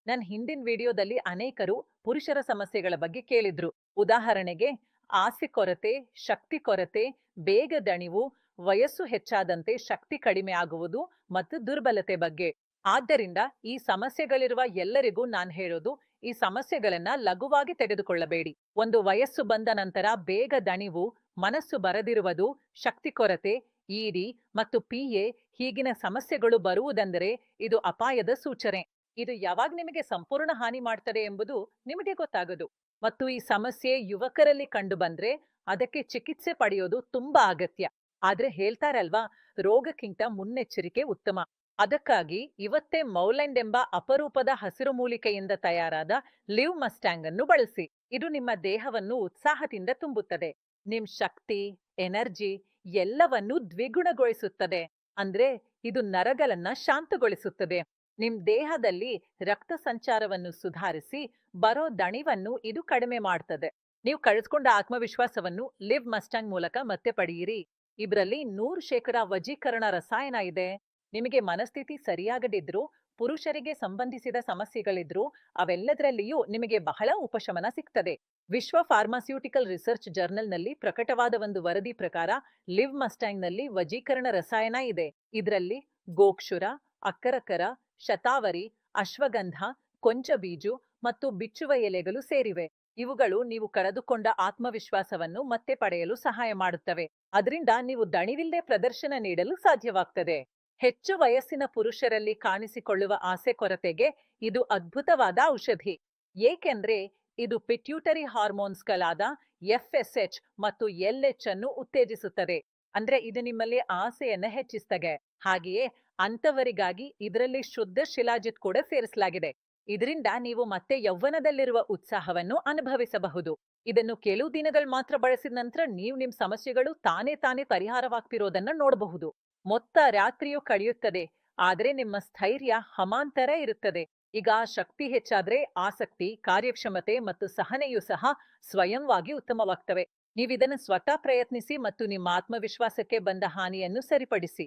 ನನ್ನ ಹಿಂದಿನ ವಿಡಿಯೋದಲ್ಲಿ ಅನೇಕರು ಪುರುಷರ ಸಮಸ್ಯೆಗಳ ಬಗ್ಗೆ ಕೇಳಿದ್ರು. ಉದಾಹರಣೆಗೆ ಆಸೆ ಕೊರತೆ, ಶಕ್ತಿ ಕೊರತೆ, ಬೇಗ ದಣಿವು, ವಯಸ್ಸು ಹೆಚ್ಚಾದಂತೆ ಶಕ್ತಿ ಕಡಿಮೆ ಆಗುವುದು ಮತ್ತು ದುರ್ಬಲತೆ ಬಗ್ಗೆ. ಆದ್ದರಿಂದ ಈ ಸಮಸ್ಯೆಗಳಿರುವ ಎಲ್ಲರಿಗೂ ನಾನ್ ಹೇಳೋದು, ಈ ಸಮಸ್ಯೆಗಳನ್ನ ಲಘುವಾಗಿ ತೆಗೆದುಕೊಳ್ಳಬೇಡಿ. ಒಂದು ವಯಸ್ಸು ಬಂದ ನಂತರ ಬೇಗ ದಣಿವು, ಮನಸ್ಸು ಬರದಿರುವುದು, ಶಕ್ತಿ ಕೊರತೆ, ಇಡಿ ಮತ್ತು ಪಿಎ ಹೀಗಿನ ಸಮಸ್ಯೆಗಳು ಬರುವುದೆಂದರೆ ಇದು ಅಪಾಯದ ಸೂಚನೆ. ಇದು ಯಾವಾಗ ನಿಮಗೆ ಸಂಪೂರ್ಣ ಹಾನಿ ಮಾಡ್ತದೆ ಎಂಬುದು ನಿಮಗೆ ಗೊತ್ತಾಗದು. ಮತ್ತು ಈ ಸಮಸ್ಯೆ ಯುವಕರಲ್ಲಿ ಕಂಡು ಬಂದ್ರೆ ಅದಕ್ಕೆ ಚಿಕಿತ್ಸೆ ಪಡೆಯೋದು ತುಂಬಾ ಅಗತ್ಯ. ಆದ್ರೆ ಹೇಳ್ತಾರಲ್ವಾ, ರೋಗಕ್ಕಿಂತ ಮುನ್ನೆಚ್ಚರಿಕೆ ಉತ್ತಮ. ಅದಕ್ಕಾಗಿ ಇವತ್ತೇ ಮೌಲೆಂಡ್ ಎಂಬ ಅಪರೂಪದ ಹಸಿರು ಮೂಲಿಕೆಯಿಂದ ತಯಾರಾದ ಲಿವ್ ಮಸ್ಟ್ಯಾಂಗ್ ಅನ್ನು ಬಳಸಿ. ಇದು ನಿಮ್ಮ ದೇಹವನ್ನು ಉತ್ಸಾಹದಿಂದ ತುಂಬುತ್ತದೆ. ನಿಮ್ ಶಕ್ತಿ, ಎನರ್ಜಿ ಎಲ್ಲವನ್ನೂ ದ್ವಿಗುಣಗೊಳಿಸುತ್ತದೆ. ಅಂದ್ರೆ ಇದು ನರಗಳನ್ನ ಶಾಂತಗೊಳಿಸುತ್ತದೆ. ನಿಮ್ ದೇಹದಲ್ಲಿ ರಕ್ತ ಸಂಚಾರವನ್ನು ಸುಧಾರಿಸಿ ಬರೋ ದಣಿವನ್ನು ಇದು ಕಡಿಮೆ ಮಾಡ್ತದೆ. ನೀವು ಕಳೆದುಕೊಂಡ ಆತ್ಮವಿಶ್ವಾಸವನ್ನು ಲಿವ್ ಮಸ್ಟ್ಯಾಂಗ್ ಮೂಲಕ ಮತ್ತೆ ಪಡೆಯಿರಿ. ಇದ್ರಲ್ಲಿ 100% ವಜೀಕರಣ ರಸಾಯನ ಇದೆ. ನಿಮಗೆ ಮನಸ್ಥಿತಿ ಸರಿಯಾಗದಿದ್ರು, ಪುರುಷರಿಗೆ ಸಂಬಂಧಿಸಿದ ಸಮಸ್ಯೆಗಳಿದ್ರು, ಅವೆಲ್ಲದರಲ್ಲಿಯೂ ನಿಮಗೆ ಬಹಳ ಉಪಶಮನ ಸಿಗ್ತದೆ. ವಿಶ್ವ ಫಾರ್ಮಾಸ್ಯೂಟಿಕಲ್ ರಿಸರ್ಚ್ ಜರ್ನಲ್ನಲ್ಲಿ ಪ್ರಕಟವಾದ ಒಂದು ವರದಿ ಪ್ರಕಾರ ಲಿವ್ ಮಸ್ಟ್ಯಾಂಗ್ನಲ್ಲಿ ವಜೀಕರಣ ರಸಾಯನ ಇದೆ. ಇದರಲ್ಲಿ ಗೋಕ್ಷುರ, ಅಕ್ಕರಕರ, ಶತಾವರಿ, ಅಶ್ವಗಂಧ, ಕೊಂಚ ಬೀಜು ಮತ್ತು ಬಿಚ್ಚುವ ಎಲೆಗಳು ಸೇರಿವೆ. ಇವುಗಳು ನೀವು ಕಳೆದುಕೊಂಡ ಆತ್ಮವಿಶ್ವಾಸವನ್ನು ಮತ್ತೆ ಪಡೆಯಲು ಸಹಾಯ ಮಾಡುತ್ತವೆ. ಅದರಿಂದ ನೀವು ದಣಿವಿಲ್ಲದೆ ಪ್ರದರ್ಶನ ನೀಡಲು ಸಾಧ್ಯವಾಗ್ತದೆ. ಹೆಚ್ಚು ವಯಸ್ಸಿನ ಪುರುಷರಲ್ಲಿ ಕಾಣಿಸಿಕೊಳ್ಳುವ ಆಸೆ ಕೊರತೆಗೆ ಇದು ಅದ್ಭುತವಾದ ಔಷಧಿ. ಏಕೆಂದ್ರೆ ಇದು ಪಿಟ್ಯೂಟರಿ ಹಾರ್ಮೋನ್ಸ್ಗಳಾದ FSH ಮತ್ತು LH ಅನ್ನು ಉತ್ತೇಜಿಸುತ್ತದೆ. ಅಂದ್ರೆ ಇದು ನಿಮ್ಮಲ್ಲಿ ಆಸೆಯನ್ನ ಹೆಚ್ಚಿಸ್ತದೆ. ಹಾಗೆಯೇ ಅಂತವರಿಗಾಗಿ ಇದರಲ್ಲಿ ಶುದ್ಧ ಶಿಲಾಜಿತ್ ಕೂಡ ಸೇರಿಸಲಾಗಿದೆ. ಇದರಿಂದ ನೀವು ಮತ್ತೆ ಯೌವನದಲ್ಲಿರುವ ಉತ್ಸಾಹವನ್ನು ಅನುಭವಿಸಬಹುದು. ಇದನ್ನು ಕೆಲವು ದಿನಗಳು ಮಾತ್ರ ಬಳಸಿದ ನಂತರ ನೀವು ನಿಮ್ ಸಮಸ್ಯೆಗಳು ತಾನೇ ಪರಿಹಾರವಾಗ್ತಿರೋದನ್ನ ನೋಡಬಹುದು. ಮೊತ್ತ ರಾತ್ರಿಯೂ ಕಳೆಯುತ್ತದೆ, ಆದ್ರೆ ನಿಮ್ಮ ಸ್ಥೈರ್ಯ ಹಮಾಂತರ ಇರುತ್ತದೆ. ಈಗ ಶಕ್ತಿ ಹೆಚ್ಚಾದ್ರೆ ಆಸಕ್ತಿ, ಕಾರ್ಯಕ್ಷಮತೆ ಮತ್ತು ಸಹನೆಯೂ ಸಹ ಸ್ವಯಂವಾಗಿ ಉತ್ತಮವಾಗ್ತವೆ. ನೀವಿದನ್ನು ಸ್ವತಃ ಪ್ರಯತ್ನಿಸಿ ಮತ್ತು ನಿಮ್ಮ ಆತ್ಮವಿಶ್ವಾಸಕ್ಕೆ ಬಂದ ಹಾನಿಯನ್ನು ಸರಿಪಡಿಸಿ.